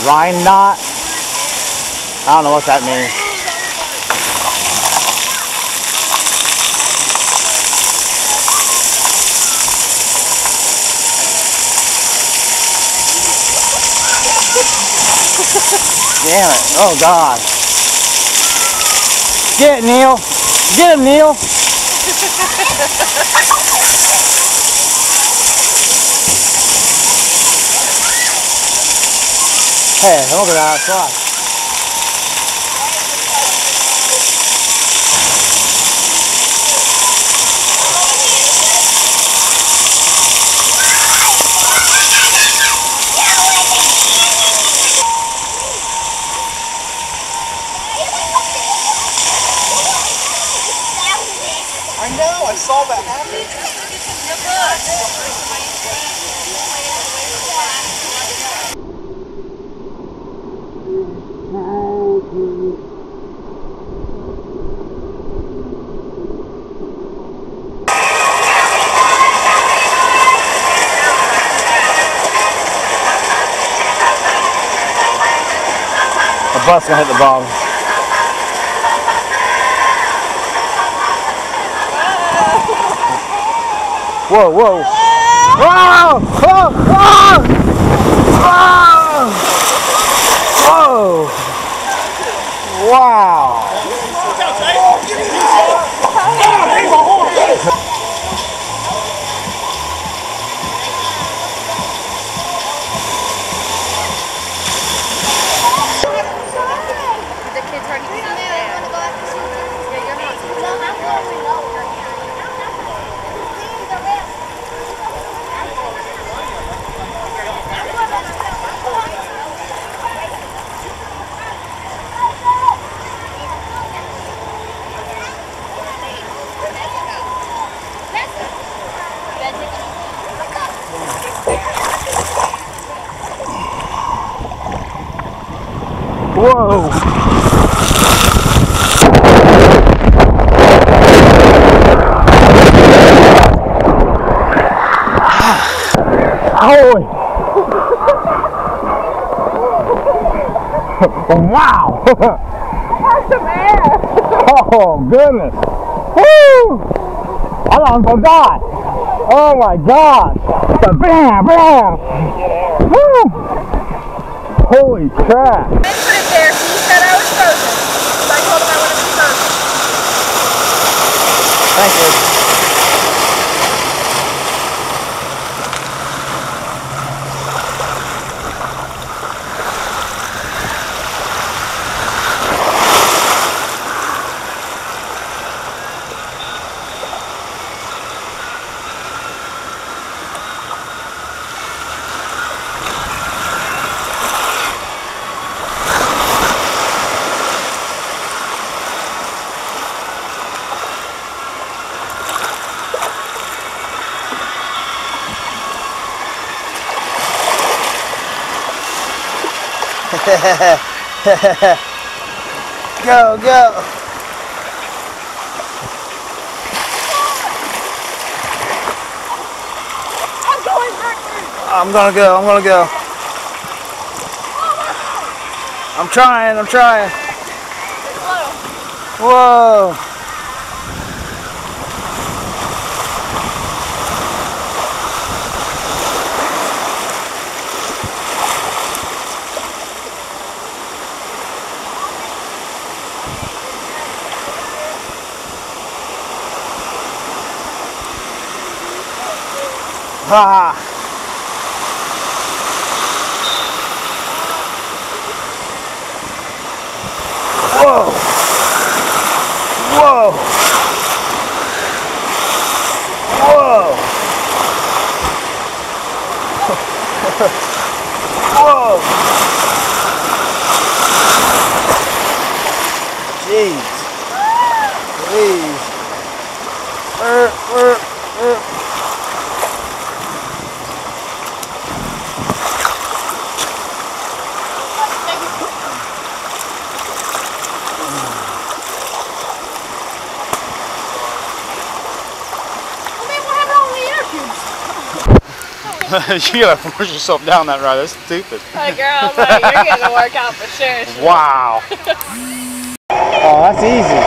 rind knot. I don't know what that means. Damn it. Oh God. Get it, Neil. Get him, Neil. Hey, look at that slide. I know, I saw that happen. The bus gonna hit the bottom. Whoa, whoa. Whoa! Whoa! Whoa! Whoa! Whoa! Wow! The kids already see that. Yeah, you're not. Whoa! Holy! Wow! That's some air. Oh goodness! Woo! I thought I was gonna die. Oh my gosh! Bam! Bam! Woo! Holy crap! I put it there. He said I was frozen. So I told him I wanted to be frozen. Thank you. Go, go. I'm going backwards. I'm gonna go. I'm trying. Whoa. Ha! Whoa! Whoa! Whoa! Whoa! Jeez! Please! You gotta force yourself down that ride. That's stupid. Oh, girl, like, you're getting a workout for sure. Wow. Oh, that's easy.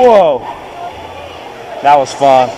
Whoa. That was fun.